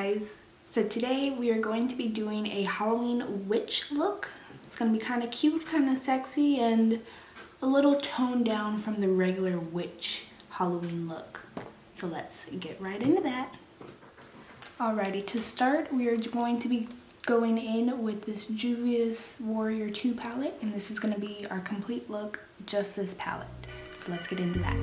guys. So today we are going to be doing a Halloween witch look. It's going to be kind of cute, kind of sexy, and a little toned down from the regular witch Halloween look. So let's get right into that. Alrighty, to start we are going to be going in with this Juvia's Warrior 2 palette, and this is going to be our complete look, just this palette. So let's get into that.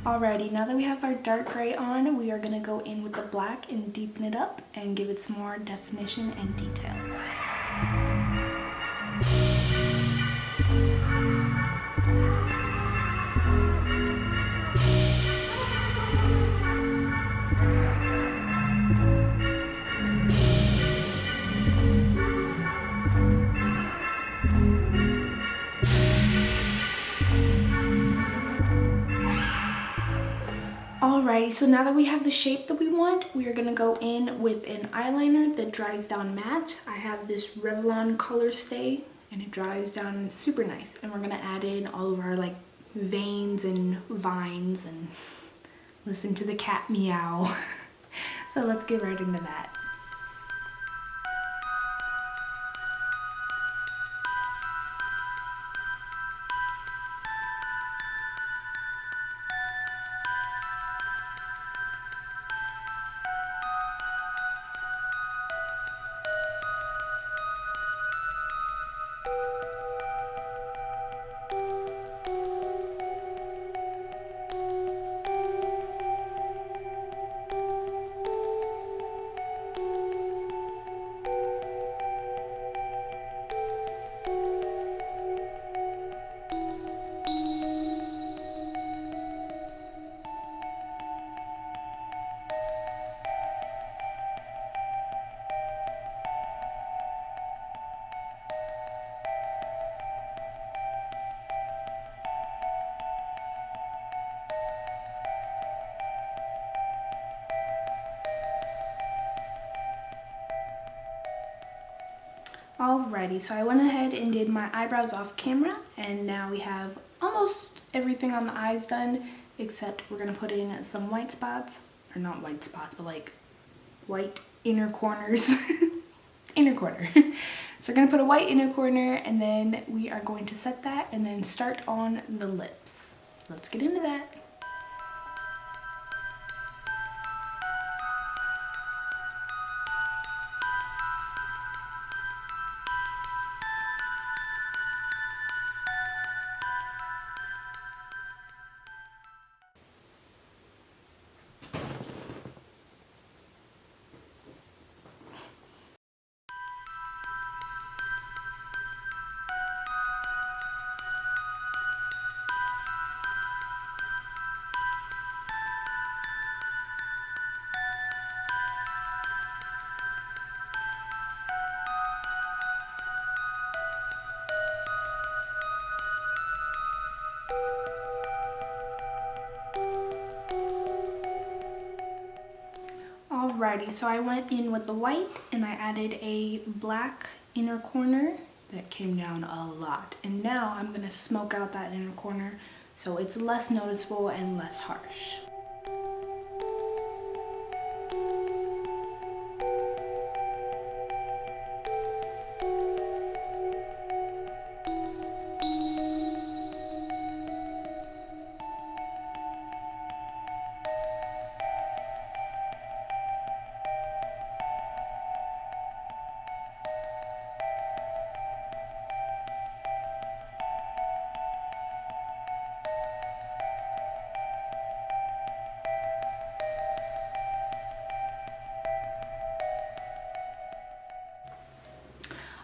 Alrighty, now that we have our dark gray on, we are going to go in with the black and deepen it up and give it some more definition and details. Alrighty, so now that we have the shape that we want, we are going to go in with an eyeliner that dries down matte. I have this Revlon Color Stay, and it dries down and it's super nice. And we're going to add in all of our like veins and vines and listen to the cat meow. So let's get right into that. Alrighty, so I went ahead and did my eyebrows off camera, and now we have almost everything on the eyes done, except we're going to put in some white spots, or not white spots, but like white inner corners. Inner corner. So we're going to put a white inner corner, and then we are going to set that and then start on the lips. So let's get into that. Alrighty, so I went in with the white and I added a black inner corner that came down a lot. And now I'm going to smoke out that inner corner so it's less noticeable and less harsh.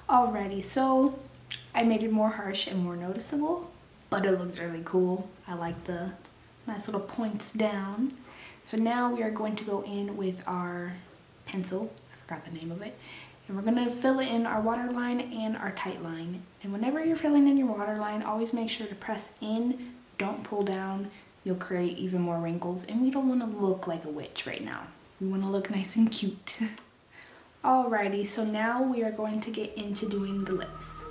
Alrighty, so I made it more harsh and more noticeable, but it looks really cool. I like the nice little points down. So now we are going to go in with our pencil, I forgot the name of it, and we're gonna fill in our waterline and our tight line. And whenever you're filling in your waterline, always make sure to press in, don't pull down. You'll create even more wrinkles, and we don't wanna look like a witch right now. We wanna look nice and cute. Alrighty, so now we are going to get into doing the lips.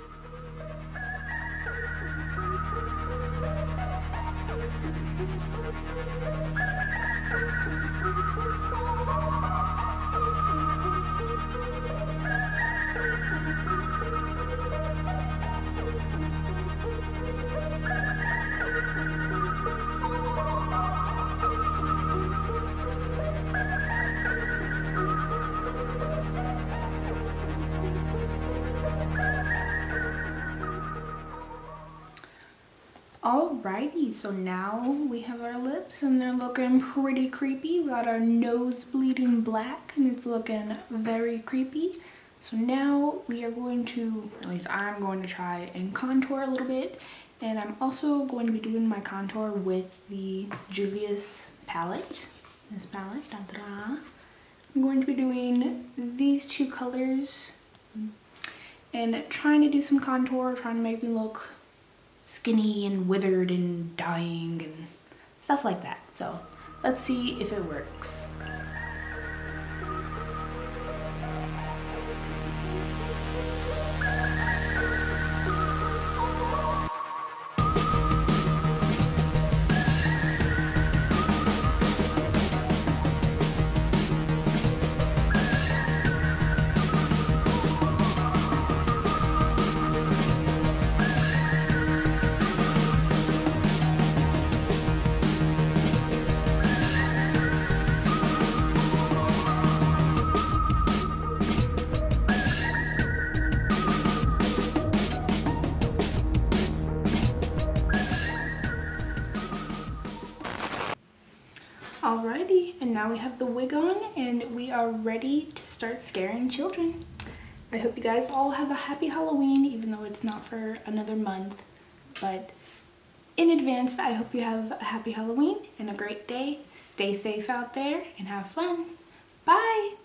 Alrighty, so now we have our lips and they're looking pretty creepy. We got our nose bleeding black and it's looking very creepy. So now we are going to, at least I'm going to try and contour a little bit. And I'm also going to be doing my contour with the Juvia's palette. This palette, da-da-da. I'm going to be doing these two colors and trying to do some contour, trying to make me look skinny and withered and dying and stuff like that. So let's see if it works. Alrighty, and now we have the wig on and we are ready to start scaring children. I hope you guys all have a happy Halloween, even though it's not for another month. But in advance, I hope you have a happy Halloween and a great day. Stay safe out there and have fun. Bye!